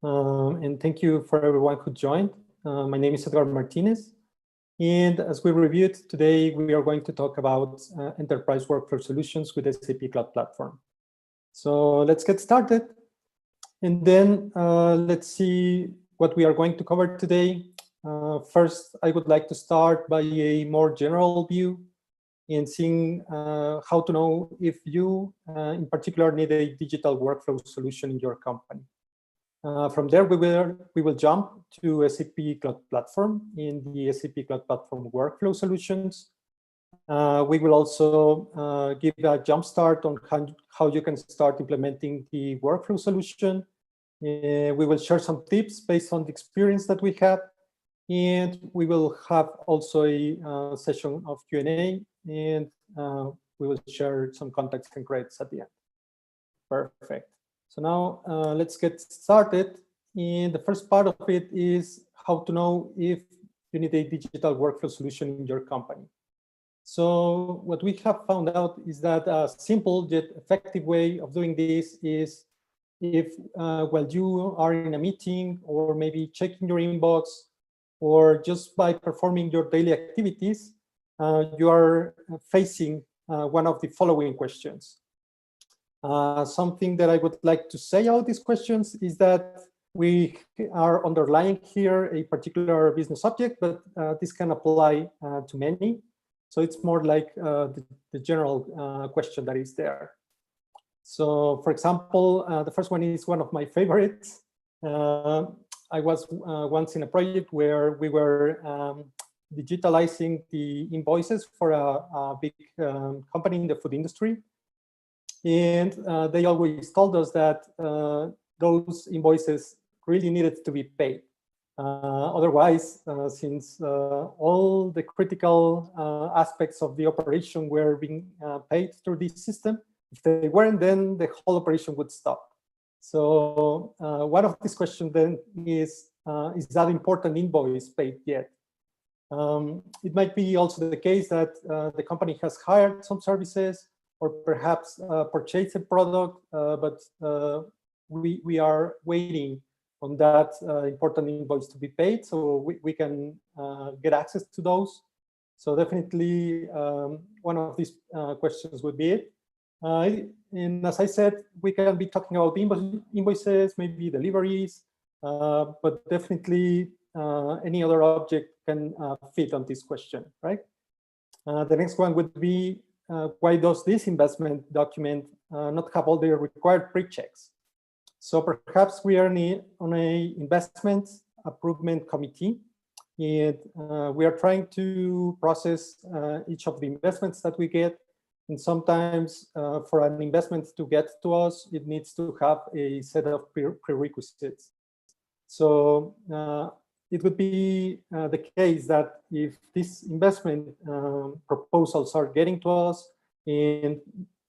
and thank you for everyone who joined. My name is Edgar Martinez, and as we reviewed today, we are going to talk about enterprise workflow solutions with SAP Cloud Platform. So let's get started, and then let's see what we are going to cover today. First, I would like to start by a more general view and seeing how to know if you, in particular, need a digital workflow solution in your company. From there, we will jump to SAP Cloud Platform in the SAP Cloud Platform workflow solutions. We will also give a jump start on how you can start implementing the workflow solution. We will share some tips based on the experience that we have. And we will have also a session of Q&A, and we will share some contacts and credits at the end. Perfect. So now let's get started. And the first part of it is how to know if you need a digital workflow solution in your company. So what we have found out is that a simple yet effective way of doing this is if while you are in a meeting or maybe checking your inbox or just by performing your daily activities, you are facing one of the following questions. Something that I would like to say about these questions is that we are underlying here a particular business object, but this can apply to many. So it's more like the general question that is there. So for example, the first one is one of my favorites. I was once in a project where we were digitalizing the invoices for a big company in the food industry. And they always told us that those invoices really needed to be paid. Otherwise, since all the critical aspects of the operation were being paid through this system, if they weren't, then the whole operation would stop. So one of these questions then is that important invoice paid yet? It might be also the case that the company has hired some services or perhaps purchased a product, but we are waiting on that important invoice to be paid, so we can get access to those. So definitely one of these questions would be it. And as I said, we can be talking about invoices, maybe deliveries, but definitely any other object can fit on this question, right? The next one would be, why does this investment document not have all the required pre-checks? So perhaps we are on a investment approval committee, and we are trying to process each of the investments that we get. And sometimes for an investment to get to us, it needs to have a set of prerequisites. So it would be the case that if these investment proposals are getting to us and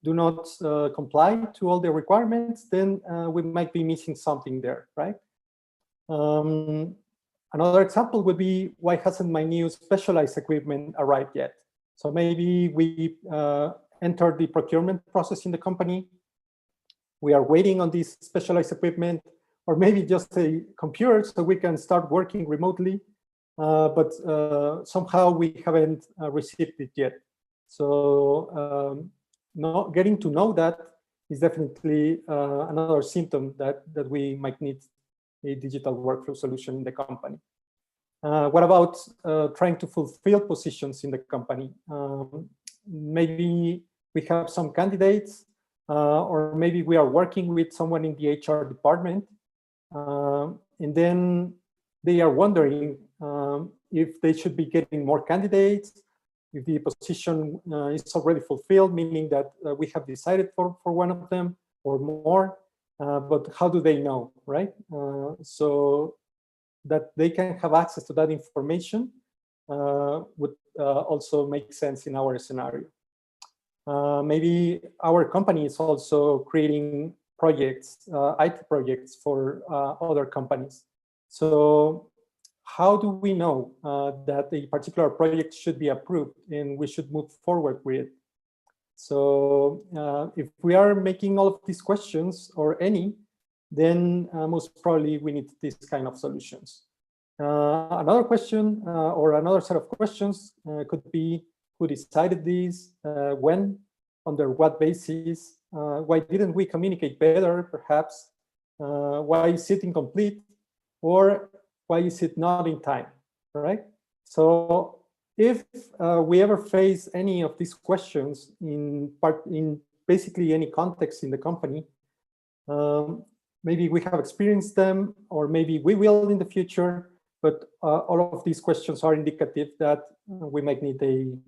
do not comply to all the requirements, then we might be missing something there, right? Another example would be, why hasn't my new specialized equipment arrived yet? So maybe we entered the procurement process in the company. We are waiting on this specialized equipment, or maybe just a computer so we can start working remotely, but somehow we haven't received it yet. So not getting to know that is definitely another symptom that we might need a digital workflow solution in the company. What about trying to fulfill positions in the company? Maybe we have some candidates, or maybe we are working with someone in the HR department, and then they are wondering if they should be getting more candidates, if the position is already fulfilled, meaning that we have decided for one of them or more, but how do they know, right? So that they can have access to that information would also make sense in our scenario. Maybe our company is also creating projects, IT projects for other companies. So how do we know that a particular project should be approved and we should move forward with it? So if we are making all of these questions, or any, then most probably we need this kind of solutions. Another question or another set of questions could be, who decided this, when, under what basis, why didn't we communicate better, perhaps, why is it incomplete, or why is it not in time, right? So if we ever face any of these questions in basically any context in the company, maybe we have experienced them, or maybe we will in the future, but all of these questions are indicative that we might need a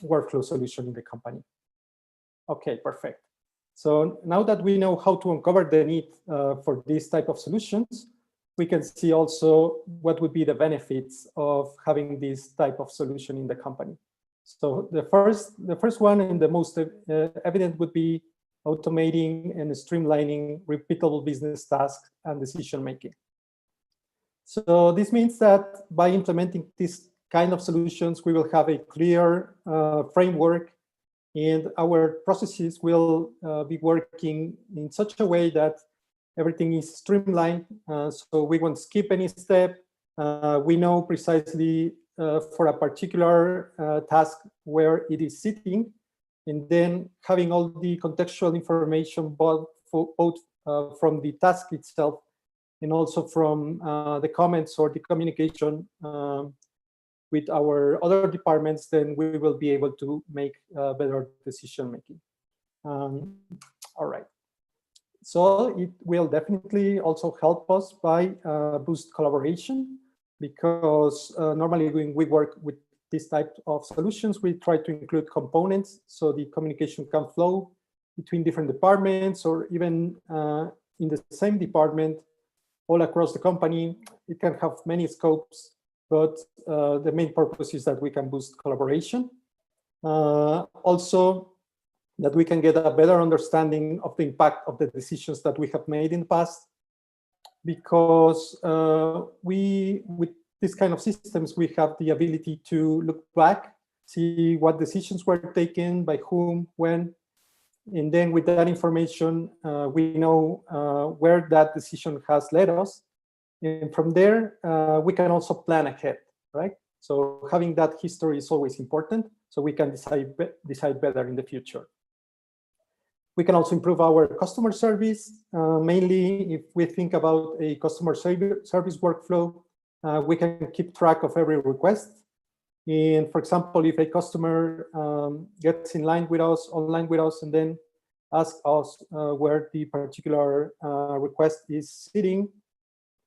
workflow solution in the company. Okay, perfect. So now that we know how to uncover the need for this type of solutions, we can see also what would be the benefits of having this type of solution in the company. So the first one and the most evident would be automating and streamlining repeatable business tasks and decision making. So this means that by implementing this kind of solutions, we will have a clear framework, and our processes will be working in such a way that everything is streamlined. So we won't skip any step. We know precisely for a particular task where it is sitting, and then having all the contextual information both from the task itself and also from the comments or the communication with our other departments, then we will be able to make better decision making. All right. So it will definitely also help us by boost collaboration, because normally when we work with this type of solutions, we try to include components so the communication can flow between different departments, or even in the same department all across the company. It can have many scopes, but the main purpose is that we can boost collaboration. Also, that we can get a better understanding of the impact of the decisions that we have made in the past, because with this kind of systems, we have the ability to look back, see what decisions were taken, by whom, when, and then with that information, we know where that decision has led us. And from there, we can also plan ahead, right? So having that history is always important, so we can decide better in the future. We can also improve our customer service, mainly if we think about a customer service workflow. We can keep track of every request. And for example, if a customer gets online with us, and then asks us where the particular request is sitting,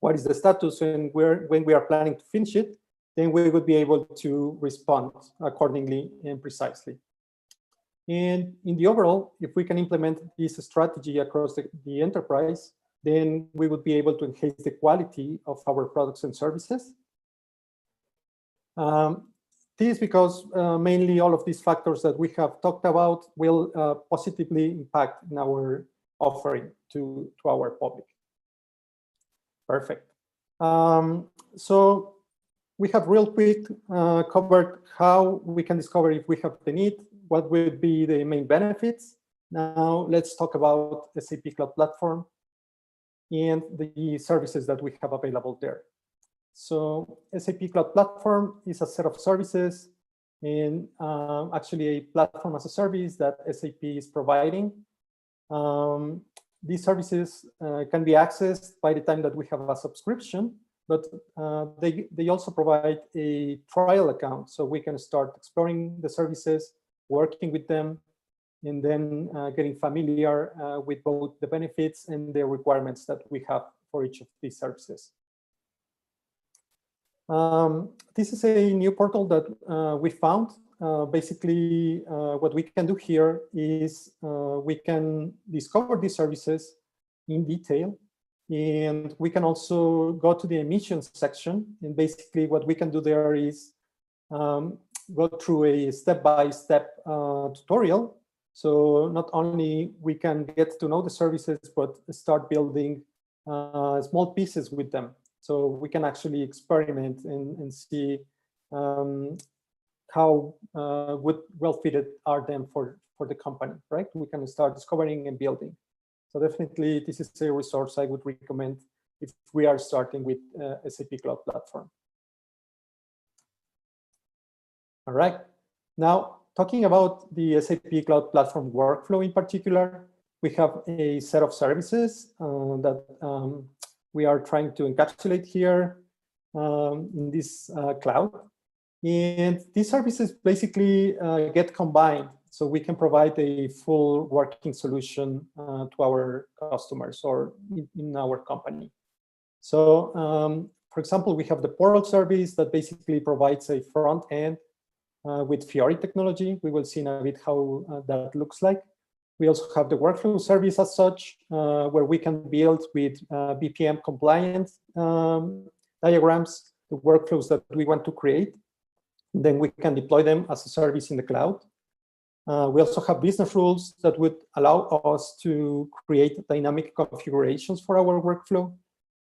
what is the status, and when we are planning to finish it, then we would be able to respond accordingly and precisely. And in the overall, if we can implement this strategy across the enterprise, then we would be able to enhance the quality of our products and services. This is because mainly all of these factors that we have talked about will positively impact in our offering to our public. Perfect. So we have real quick covered how we can discover if we have the need, what would be the main benefits. Now let's talk about the SAP Cloud Platform and the services that we have available there. So SAP Cloud Platform is a set of services, and actually a platform as a service that SAP is providing. These services can be accessed by the time that we have a subscription, but they also provide a trial account, so we can start exploring the services, working with them, and then getting familiar with both the benefits and the requirements that we have for each of these services. This is a new portal that we found. Basically, what we can do here is we can discover these services in detail, and we can also go to the emissions section. And basically what we can do there is go through a step-by-step tutorial. So not only we can get to know the services, but start building small pieces with them. So we can actually experiment and see how well fitted are them for the company, right? We can start discovering and building. So definitely, this is a resource I would recommend if we are starting with SAP Cloud Platform. All right. Now, talking about the SAP Cloud Platform workflow in particular, we have a set of services that we are trying to encapsulate here in this cloud. And these services basically get combined, so we can provide a full working solution to our customers or in our company. So, for example, we have the portal service that basically provides a front end with Fiori technology. We will see in a bit how that looks like. We also have the workflow service as such, where we can build with BPM compliant diagrams, the workflows that we want to create. Then we can deploy them as a service in the cloud. We also have business rules that would allow us to create dynamic configurations for our workflow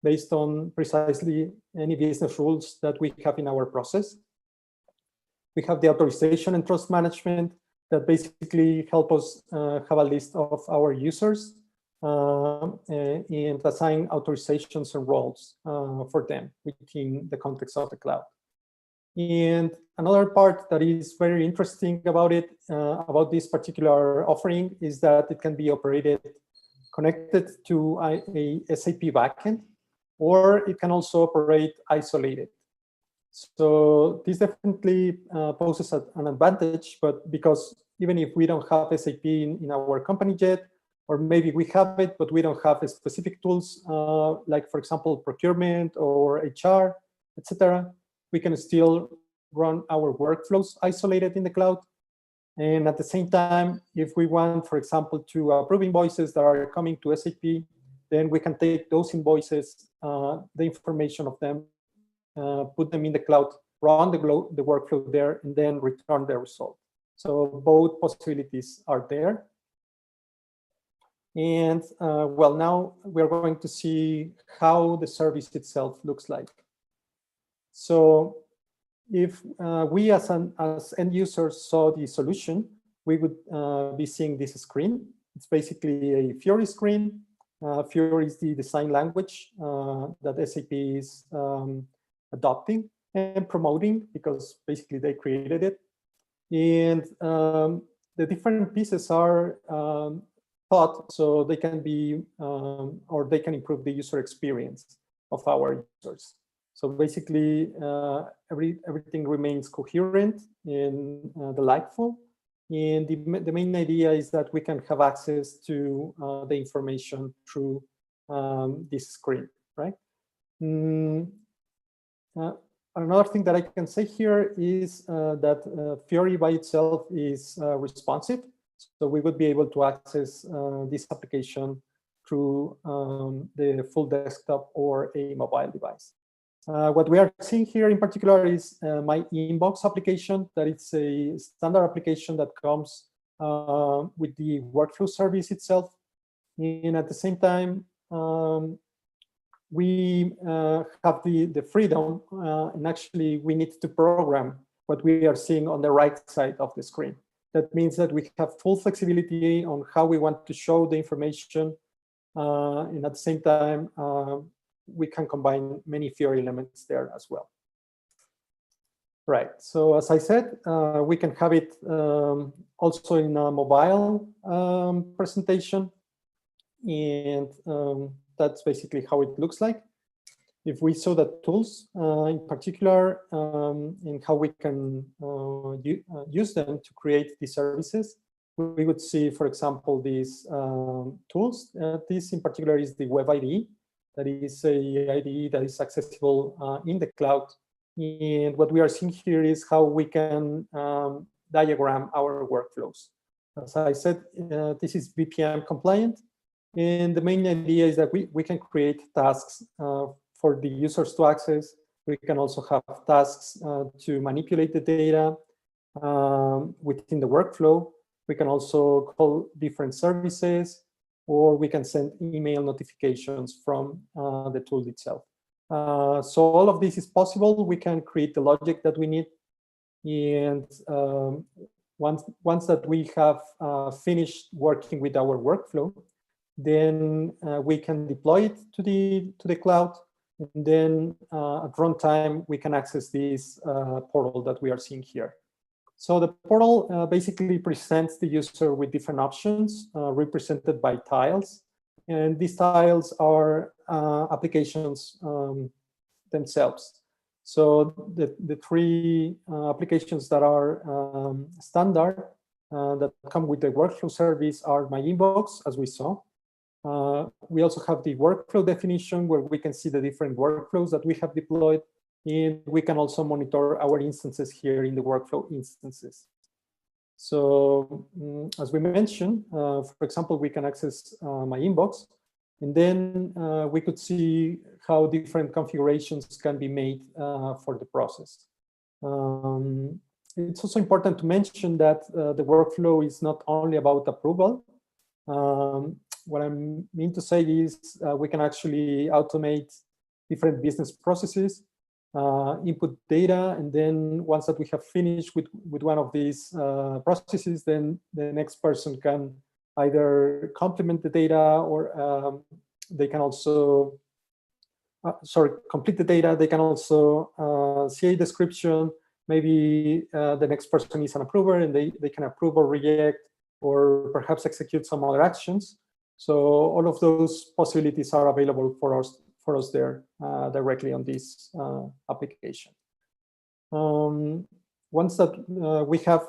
based on precisely any business rules that we have in our process. We have the authorization and trust management that basically help us have a list of our users and assign authorizations and roles for them within the context of the cloud. And another part that is very interesting about it, about this particular offering, is that it can be operated connected to a SAP backend, or it can also operate isolated. So this definitely poses an advantage, but because even if we don't have SAP in our company yet, or maybe we have it, but we don't have specific tools, like, for example, procurement or HR, etc., we can still run our workflows isolated in the cloud. And at the same time, if we want, for example, to approve invoices that are coming to SAP, then we can take those invoices, the information of them, put them in the cloud, run the workflow there, and then return the result. So both possibilities are there. And well, now we're going to see how the service itself looks like. So if we as end users saw the solution, we would be seeing this screen. It's basically a Fiori screen. Fiori is the design language that SAP is adopting and promoting, because basically they created it. And the different pieces are thought so they can be, or they can improve the user experience of our users. So basically, everything remains coherent and delightful. And the main idea is that we can have access to the information through this screen, right? Another thing that I can say here is that Fiori by itself is responsive. So we would be able to access this application through the full desktop or a mobile device. What we are seeing here in particular is my inbox application. That it's a standard application that comes with the workflow service itself. And at the same time, we have the freedom, and actually we need to program what we are seeing on the right side of the screen. That means that we have full flexibility on how we want to show the information, and at the same time, we can combine many Fiori elements there as well. Right, so as I said, we can have it also in a mobile presentation, and that's basically how it looks like. If we saw the tools in particular, and how we can use them to create these services, we would see, for example, these tools. This in particular is the Web IDE. That is a IDE that is accessible in the cloud. And what we are seeing here is how we can diagram our workflows. As I said, this is BPM compliant. And the main idea is that we can create tasks for the users to access. We can also have tasks to manipulate the data within the workflow. We can also call different services, or we can send email notifications from the tool itself. So all of this is possible. We can create the logic that we need. And once that we have finished working with our workflow, then we can deploy it to the cloud, and then at runtime we can access this portal that we are seeing here. So the portal basically presents the user with different options represented by tiles, and these tiles are applications themselves. So the three applications that are standard that come with the workflow service are my inbox, as we saw. We also have the workflow definition, where we can see the different workflows that we have deployed, and we can also monitor our instances here in the workflow instances. So as we mentioned, for example, we can access my inbox, and then we could see how different configurations can be made for the process. It's also important to mention that the workflow is not only about approval. What I mean to say is we can actually automate different business processes, input data, and then once that we have finished with one of these processes, then the next person can either complement the data, or they can also, complete the data. They can also see a description. Maybe the next person is an approver, and they can approve or reject, or perhaps execute some other actions. So all of those possibilities are available for us there directly on this application. Once that we have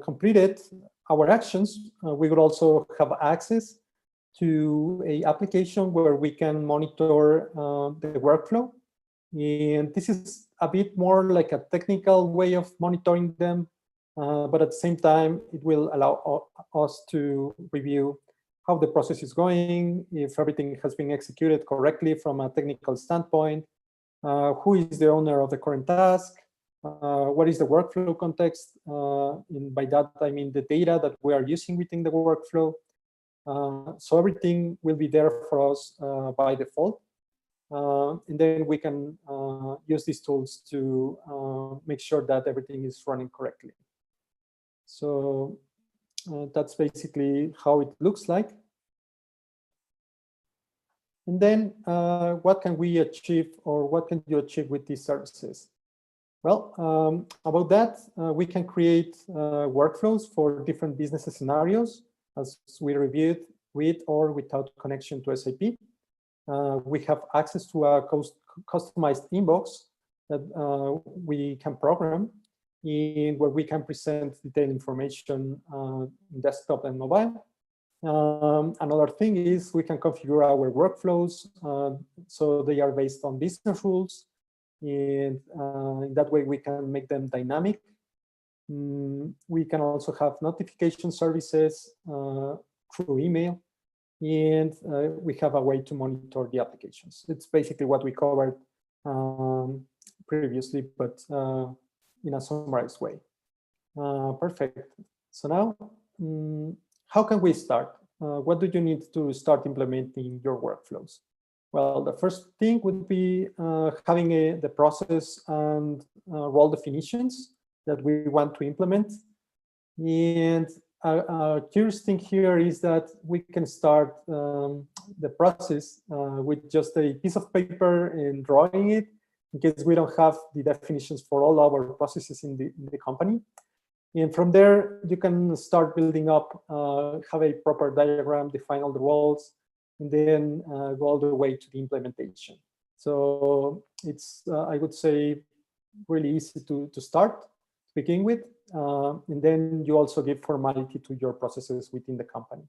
completed our actions, we would also have access to an application where we can monitor the workflow. And this is a bit more like a technical way of monitoring them, but at the same time, it will allow us to review how the process is going, if everything has been executed correctly from a technical standpoint, who is the owner of the current task, what is the workflow context, and by that I mean the data that we are using within the workflow. So everything will be there for us by default. And then we can use these tools to make sure that everything is running correctly. So that's basically how it looks like. And then what can we achieve, or what can you achieve with these services? Well, about that, we can create workflows for different business scenarios, as we reviewed, with or without connection to SAP. We have access to a customized inbox that we can program, in where we can present detailed information in desktop and mobile. Another thing is we can configure our workflows so they are based on business rules, and in that way we can make them dynamic. We can also have notification services through email, and we have a way to monitor the applications. It's basically what we covered previously, but in a summarized way. Perfect. So now, how can we start? What do you need to start implementing your workflows? Well, the first thing would be having the process and role definitions that we want to implement. And a curious thing here is that we can start the process with just a piece of paper and drawing it, in case we don't have the definitions for all our processes in the company. And from there, you can start building up, have a proper diagram, define all the roles, and then go all the way to the implementation. So it's, I would say, really easy to start, to begin with. And then you also give formality to your processes within the company.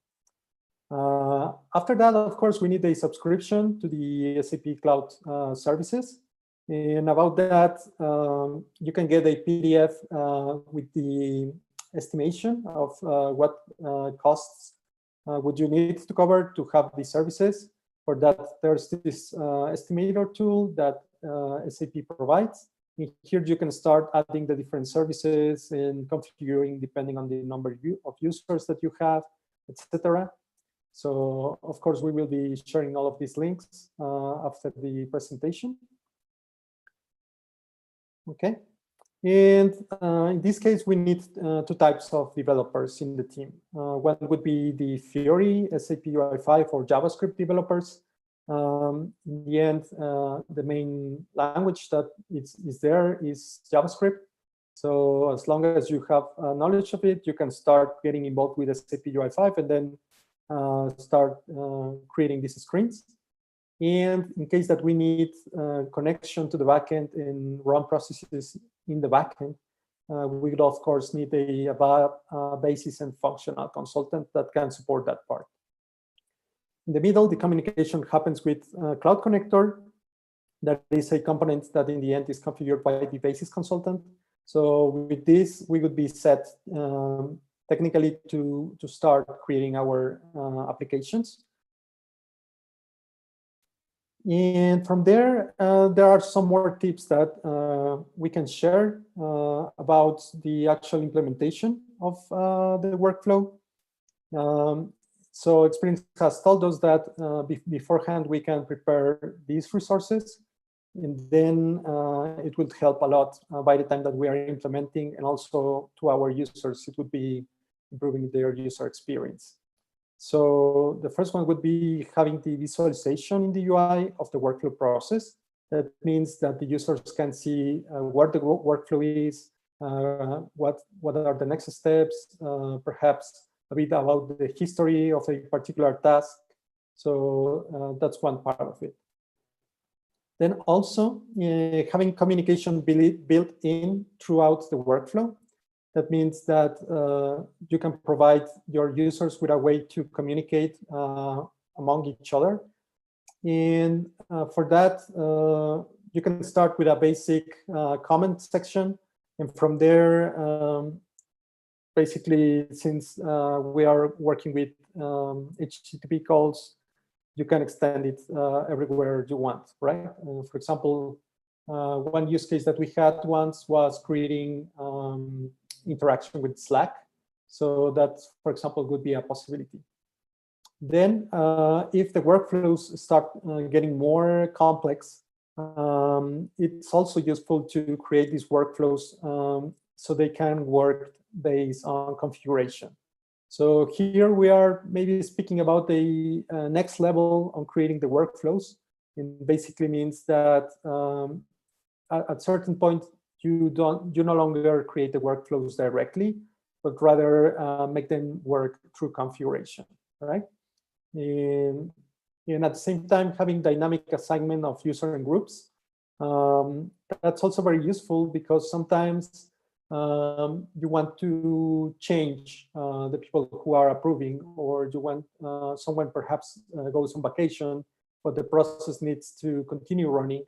After that, of course, we need a subscription to the SAP Cloud services. And about that, you can get a PDF with the estimation of what costs would you need to cover to have these services. For that, there's this estimator tool that SAP provides. And here you can start adding the different services and configuring depending on the number of users that you have, etc. So, of course, we will be sharing all of these links after the presentation. Okay, And in this case, we need two types of developers in the team. One would be the Fiori, SAP UI5, or JavaScript developers. In the end, the main language that is there is JavaScript. So as long as you have knowledge of it, you can start getting involved with SAP UI5 and then start creating these screens. And in case that we need connection to the backend and run processes in the backend, we would of course need a basis and functional consultant that can support that part. In the middle, the communication happens with Cloud Connector. That is a component that in the end is configured by the basis consultant. So with this, we would be set technically to start creating our applications. And from there, there are some more tips that we can share about the actual implementation of the workflow. So experience has told us that beforehand we can prepare these resources, and then it will help a lot by the time that we are implementing, and also to our users, it would be improving their user experience. So the first one would be having the visualization in the UI of the workflow process. That means that the users can see where the workflow is, what are the next steps, perhaps a bit about the history of a particular task. So that's one part of it. Then also having communication built in throughout the workflow. That means that you can provide your users with a way to communicate among each other. And for that, you can start with a basic comment section. And from there, basically, since we are working with HTTP calls, you can extend it everywhere you want, right? For example, one use case that we had once was creating interaction with Slack. So that, for example, would be a possibility. Then if the workflows start getting more complex, it's also useful to create these workflows so they can work based on configuration. So here we are maybe speaking about the next level on creating the workflows. It basically means that at a certain point, you no longer create the workflows directly, but rather make them work through configuration, right? And at the same time, having dynamic assignment of user and groups, that's also very useful because sometimes you want to change the people who are approving, or you want someone perhaps goes on vacation, but the process needs to continue running.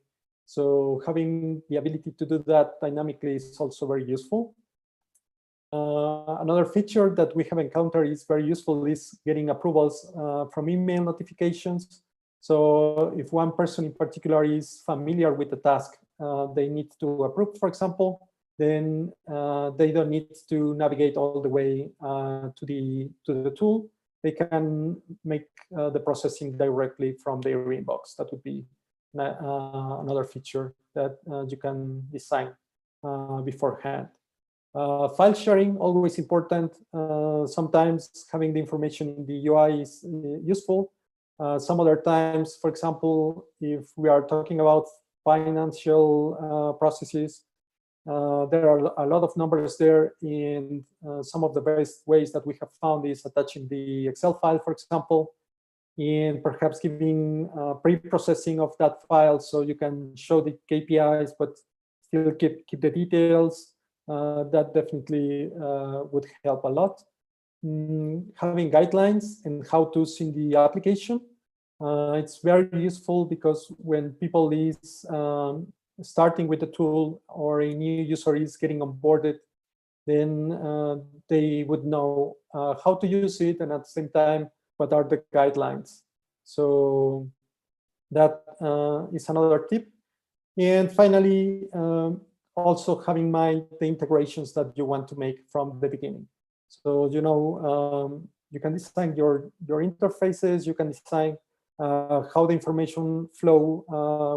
So having the ability to do that dynamically is also very useful. Another feature that we have encountered is very useful is getting approvals from email notifications. So if one person in particular is familiar with the task they need to approve, for example, then they don't need to navigate all the way to the tool. They can make the processing directly from their inbox. That would be another feature that you can design beforehand. File sharing, always important. Sometimes having the information in the UI is useful. Some other times, for example, if we are talking about financial processes, there are a lot of numbers there, and some of the best ways that we have found is attaching the Excel file, for example, and perhaps giving pre-processing of that file so you can show the KPIs, but still keep the details. That definitely would help a lot. Having guidelines and how-tos in the application. It's very useful because when people is starting with the tool or a new user is getting onboarded, then they would know how to use it, and at the same time, what are the guidelines. So that is another tip. And finally, also having in mind the integrations that you want to make from the beginning. So, you know, you can design your interfaces, you can design how the information flow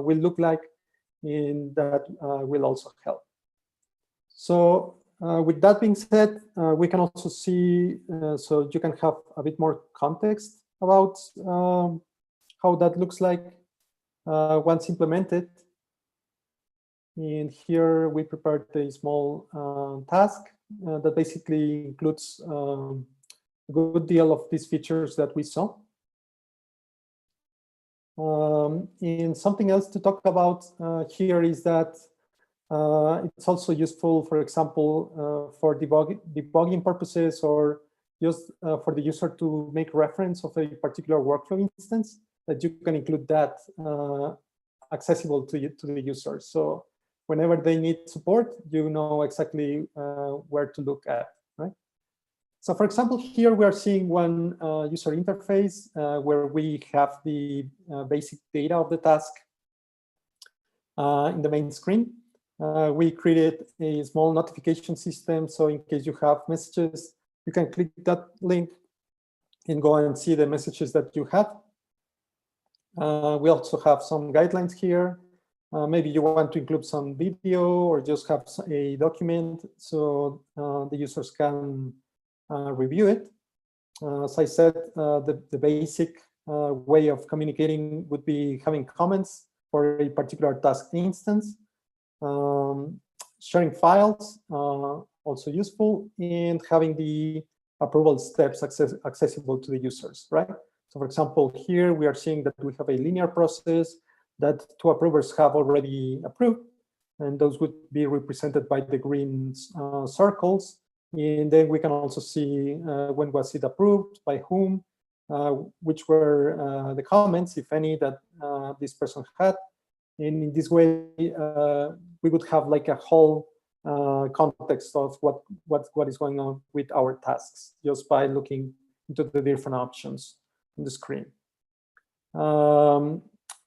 will look like, and that will also help. So with that being said, we can also see, so you can have a bit more context about how that looks like once implemented. And here we prepared a small task that basically includes a good deal of these features that we saw. And something else to talk about here is that it's also useful, for example, for debugging purposes, or just for the user to make reference of a particular workflow instance, that you can include that accessible to the user. So whenever they need support, you know exactly where to look at, right? So for example, here we are seeing one user interface where we have the basic data of the task in the main screen. We created a small notification system, so in case you have messages, you can click that link and go and see the messages that you have. We also have some guidelines here. Maybe you want to include some video or just have a document so the users can review it. As I said, the basic way of communicating would be having comments for a particular task instance. Sharing files, also useful, and having the approval steps accessible to the users, right? So for example, here we are seeing that we have a linear process that 2 approvers have already approved, and those would be represented by the green circles. And then we can also see when was it approved, by whom, which were the comments, if any, that this person had. And in this way, we would have like a whole context of what is going on with our tasks just by looking into the different options on the screen.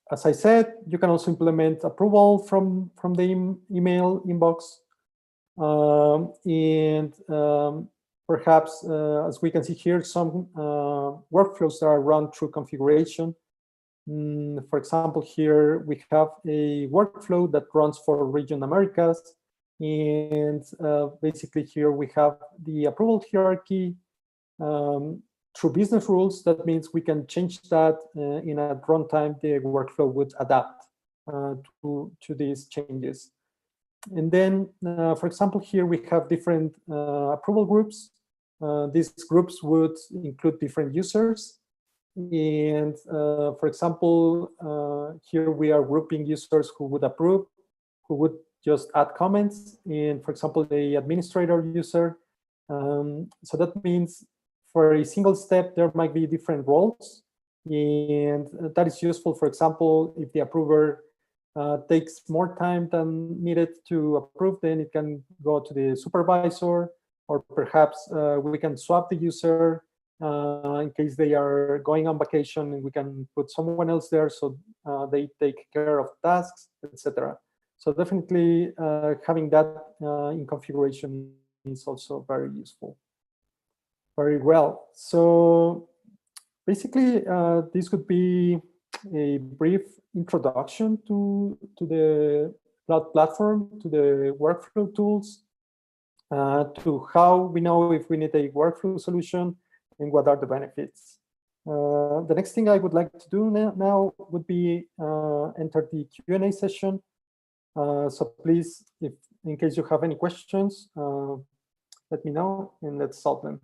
As I said, you can also implement approval from the email inbox. Perhaps, as we can see here, some workflows that are run through configuration. For example, here we have a workflow that runs for region Americas. And basically here we have the approval hierarchy through business rules. That means we can change that in a runtime. The workflow would adapt to these changes. And then, for example, here we have different approval groups. These groups would include different users. And for example, here we are grouping users who would approve, who would just add comments, and for example, the administrator user. So that means for a single step, there might be different roles. And that is useful, for example, if the approver takes more time than needed to approve, then it can go to the supervisor, or perhaps we can swap the user in case they are going on vacation, and we can put someone else there so they take care of tasks, etc. So definitely having that in configuration is also very useful. Very well. So basically, this could be a brief introduction to the cloud platform, to the workflow tools, to how we know if we need a workflow solution, and what are the benefits. The next thing I would like to do now would be enter the Q&A session. So please, if in case you have any questions, let me know and let's solve them.